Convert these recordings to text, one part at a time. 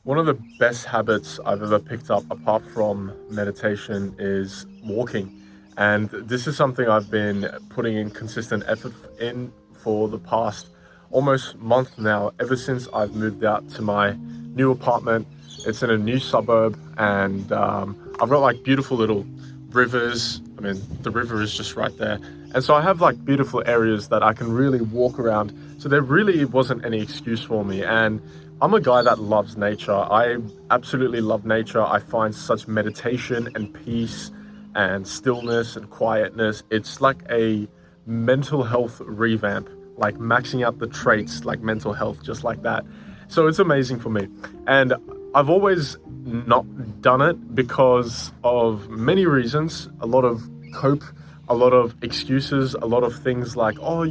One of the best habits I've ever picked up, apart from meditation, is walking. And this is something I've been putting in consistent effort in for the past almost month now, ever since I've moved out to my new apartment. It's in a new suburb, and I've got like beautiful little rivers. I mean, the river is just right there. And so I have like beautiful areas that I can really walk around. So there really wasn't any excuse for me. And I'm a guy that loves nature. I absolutely love nature. I find such meditation and peace and stillness and quietness. It's like a mental health revamp, like maxing out the traits like mental health, just like that. So it's amazing for me. And I've always not done it because of many reasons. A lot of cope, a lot of excuses, a lot of things like, oh,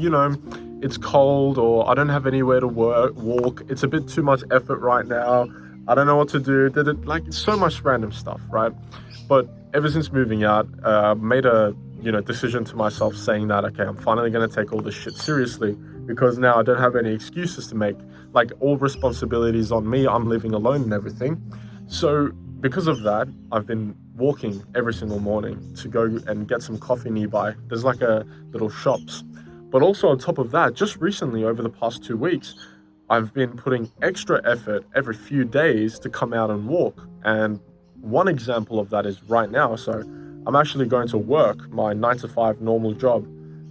it's cold, or I don't have anywhere to walk. It's a bit too much effort right now. I don't know what to do. Like so much random stuff, right? But ever since moving out, made a decision to myself saying that, okay, I'm finally gonna take all this shit seriously, because now I don't have any excuses to make. Like, all responsibilities on me. I'm living alone and everything. So because of that, I've been walking every single morning to go and get some coffee nearby. There's like a little shops. But also on top of that, just recently over the past 2 weeks, I've been putting extra effort every few days to come out and walk. And one example of that is right now. So I'm actually going to work my 9 to 5 normal job.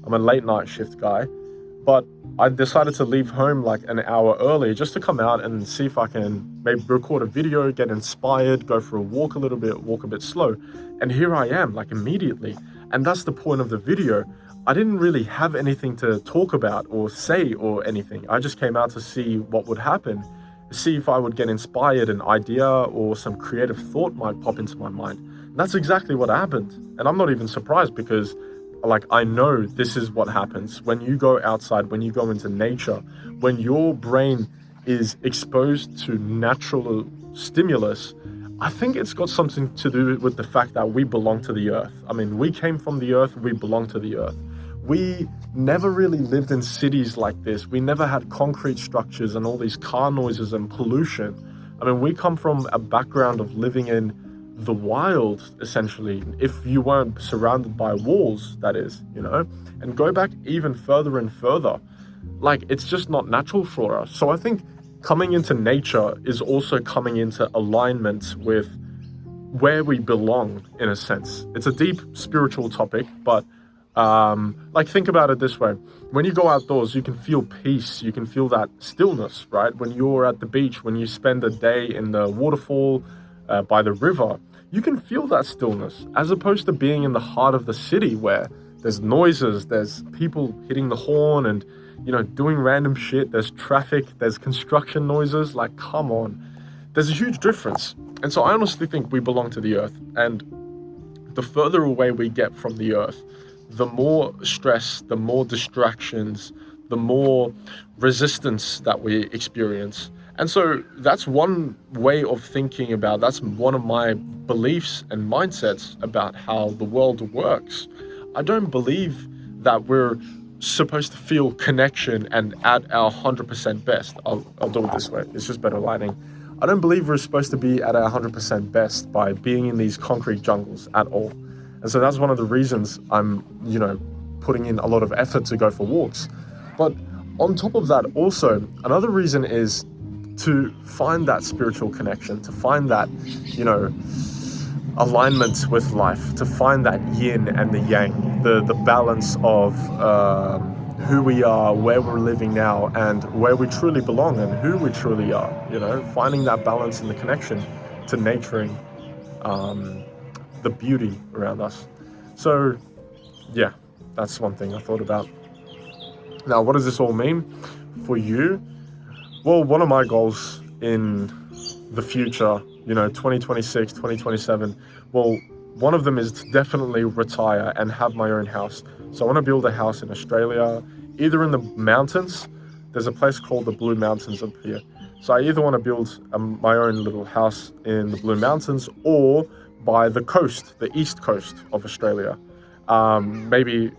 I'm a late night shift guy, but I decided to leave home like an hour early just to come out and see if I can maybe record a video, get inspired, go for a walk a little bit, walk a bit slow. And here I am, like immediately. And that's the point of the video. I didn't really have anything to talk about or say or anything. I just came out to see what would happen, see if I would get inspired, an idea or some creative thought might pop into my mind. And that's exactly what happened. And I'm not even surprised, because like, I know this is what happens when you go outside, when you go into nature, when your brain is exposed to natural stimulus. I think it's got something to do with the fact that we belong to the earth. I mean, we came from the earth, we belong to the earth. We never really lived in cities like this. We never had concrete structures and all these car noises and pollution. I mean, we come from a background of living in the wild, essentially, if you weren't surrounded by walls, that is, and go back even further and further. Like, it's just not natural for us. So I think coming into nature is also coming into alignment with where we belong, in a sense. It's a deep spiritual topic, but like, think about it this way. When you go outdoors, you can feel peace, you can feel that stillness, right? When you're at the beach, when you spend a day in the waterfall, by the river, you can feel that stillness, as opposed to being in the heart of the city where there's noises, there's people hitting the horn and, doing random shit, there's traffic, there's construction noises. Like, come on. There's a huge difference. And so I honestly think we belong to the earth. And the further away we get from the earth, the more stress, the more distractions, the more resistance that we experience. And so that's one way of thinking about, that's one of my beliefs and mindsets about how the world works. I don't believe that we're supposed to feel connection and at our 100% best. I'll do it this way. It's just better lighting. I don't believe we're supposed to be at our 100% best by being in these concrete jungles at all. And so that's one of the reasons I'm, putting in a lot of effort to go for walks. But on top of that, also, another reason is to find that spiritual connection, to find that, alignment with life, to find that yin and the yang, the balance of who we are, where we're living now, and where we truly belong and who we truly are, finding that balance and the connection to nurturing the beauty around us. So, yeah, that's one thing I thought about. Now, what does this all mean for you? Well, one of my goals in the future, 2026, 2027, well, one of them is to definitely retire and have my own house. So I want to build a house in Australia, either in the mountains. There's a place called the Blue Mountains up here. So I either want to build my own little house in the Blue Mountains, or by the coast, the east coast of Australia. Maybe,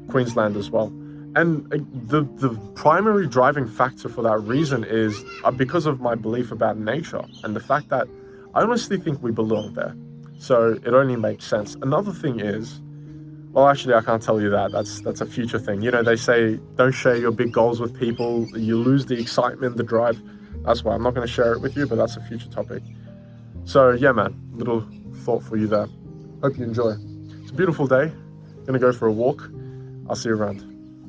Queensland as well. And the primary driving factor for that reason is because of my belief about nature and the fact that I honestly think we belong there. So it only makes sense. Another thing is, well, actually, I can't tell you that. That's a future thing. You know, they say don't share your big goals with people. You lose the excitement, the drive. That's why I'm not going to share it with you, but that's a future topic. So yeah, man, little thought for you there. Hope you enjoy. It's a beautiful day. Gonna go for a walk. I'll see you around.